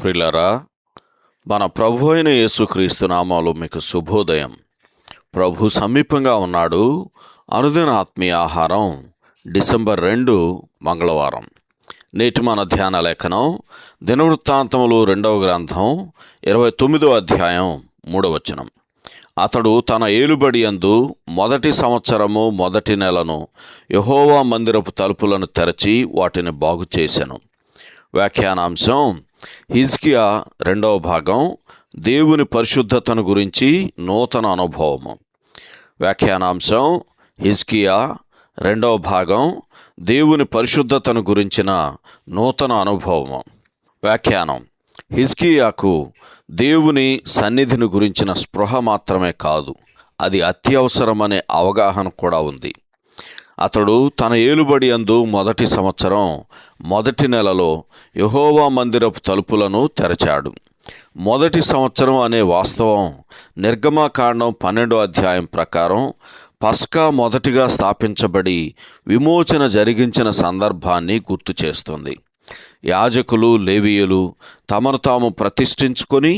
ప్రియులారా, మన ప్రభు అయిన యేసుక్రీస్తు నామములో మీకు శుభోదయం. ప్రభు సమీపంగా ఉన్నాడు. అనుదిన ఆత్మీయ ఆహారం డిసెంబర్ 2 మంగళవారం. నేటి మన ధ్యాన లేఖనం దినవృత్తాంతములు 2వ గ్రంథం 29వ అధ్యాయం 3వ వచనం. అతడు తన ఏలుబడి యందు మొదటి సంవత్సరము మొదటి నెలను యెహోవా మందిరపు తలుపులను తెరచి వాటిని బాగు చేసెను. వ్యాఖ్యానాంశం: హిజ్కియా 2వ భాగం, దేవుని పరిశుద్ధతను గురించి నూతన అనుభవము. వ్యాఖ్యానాంశం: హిజ్కియా 2వ భాగం, దేవుని పరిశుద్ధతను గురించిన నూతన అనుభవము. వ్యాఖ్యానం: హిజ్కియాకు దేవుని సన్నిధిని గురించిన స్పృహ మాత్రమే కాదు, అది అత్యవసరమనే అవగాహన కూడా ఉంది. అతడు తన ఏలుబడి యందు మొదటి సంవత్సరం మొదటి నెలలో యెహోవా మందిరపు తలుపులను తెరచాడు. మొదటి సంవత్సరం అనే వాస్తవం నిర్గమకాండం 12వ అధ్యాయం ప్రకారం పస్కా మొదటిగా స్థాపించబడి విమోచన జరిగించిన సందర్భాన్ని గుర్తు చేస్తుంది. యాజకులు, లేవీయులు తమను తాము ప్రతిష్ఠించుకొని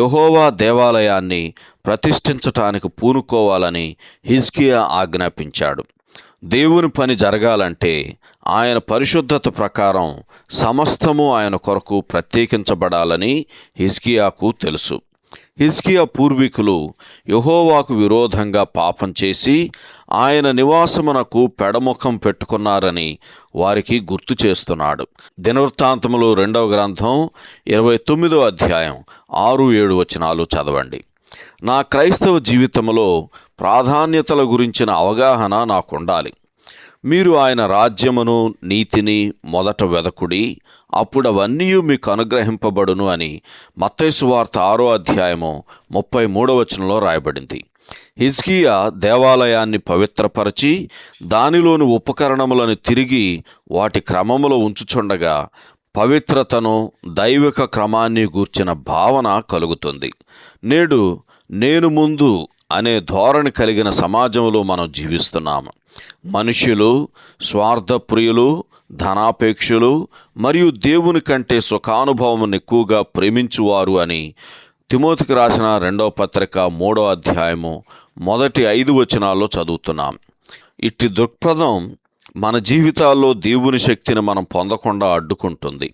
యెహోవా దేవాలయాన్ని ప్రతిష్ఠించటానికి పూనుకోవాలని హిజ్కియా ఆజ్ఞాపించాడు. దేవుని పని జరగాలంటే ఆయన పరిశుద్ధత ప్రకారం సమస్తము ఆయన కొరకు ప్రత్యేకించబడాలని హిజ్కియాకు తెలుసు. హిజ్కియా పూర్వీకులు యెహోవాకు విరోధంగా పాపం చేసి ఆయన నివాసమునకు పెడముఖం పెట్టుకున్నారని వారికి గుర్తు చేస్తున్నాడు. దినవృత్తాంతములు 2వ గ్రంథం 29వ అధ్యాయం 6-7 వచనాలు చదవండి. నా క్రైస్తవ జీవితంలో ప్రాధాన్యతల గురించిన అవగాహన నాకుండాలి. మీరు ఆయన రాజ్యమును నీతిని మొదట వెదకుడి, అప్పుడు అవన్నీ మీకు అనుగ్రహింపబడును అని మత్తయి సువార్త 6వ అధ్యాయము 33వ వచనంలో రాయబడింది. హిజ్కియా దేవాలయాన్ని పవిత్రపరచి దానిలోని ఉపకరణములను తిరిగి వాటి క్రమములో ఉంచుచుండగా పవిత్రతను, దైవిక క్రమాన్ని గూర్చిన భావన కలుగుతుంది. నేడు నేను ముందు అనే ధోరణి కలిగిన సమాజంలో మనం జీవిస్తున్నాము. మనుష్యులు స్వార్థప్రియులు, ధనాపేక్షులు మరియు దేవుని కంటే సుఖానుభవం ఎక్కువగా ప్రేమించువారు అని తిమోతికి రాసిన 2వ పత్రిక 3వ అధ్యాయము మొదటి 5 వచనాల్లో చదువుతున్నాం. ఇట్టి దృక్పథం మన జీవితాల్లో దేవుని శక్తిని మనం పొందకుండా అడ్డుకుంటుంది.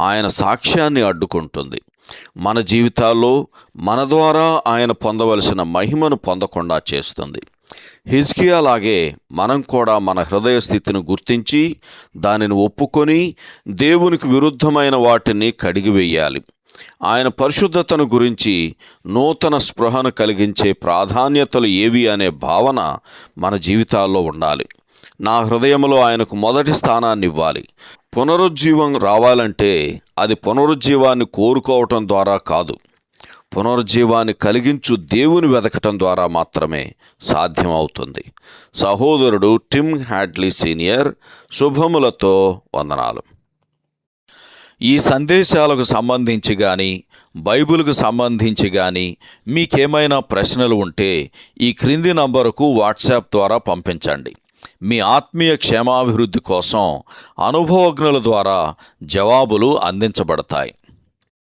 ఆయన సాక్ష్యాన్ని అడ్డుకుంటుంది. మన జీవితాల్లో మన ద్వారా ఆయన పొందవలసిన మహిమను పొందకుండా చేస్తుంది. హిజ్కియా లాగే మనం కూడా మన హృదయ స్థితిని గుర్తించి దానిని ఒప్పుకొని దేవునికి విరుద్ధమైన వాటిని కడిగివేయాలి. ఆయన పరిశుద్ధతను గురించి నూతన స్పృహను కలిగించే ప్రాధాన్యతలు ఏవి అనే భావన మన జీవితాల్లో ఉండాలి. నా హృదయంలో ఆయనకు మొదటి స్థానాన్ని ఇవ్వాలి. పునరుజ్జీవం రావాలంటే అది పునరుజ్జీవాన్ని కోరుకోవటం ద్వారా కాదు, పునరుజ్జీవాన్ని కలిగించు దేవుని వెదకటం ద్వారా మాత్రమే సాధ్యమవుతుంది. సహోదరుడు టిమ్ హ్యాడ్లీ సీనియర్. శుభములతో వందనాలు. ఈ సందేశాలకు సంబంధించి కానీ బైబిల్కు సంబంధించి కానీ మీకేమైనా ప్రశ్నలు ఉంటే ఈ క్రింది నంబరుకు వాట్సాప్ ద్వారా పంపించండి. మీ ఆత్మీయ క్షేమాభివృద్ధి కోసం అనుభవజ్ఞుల ద్వారా జవాబులు అందించబడతాయి.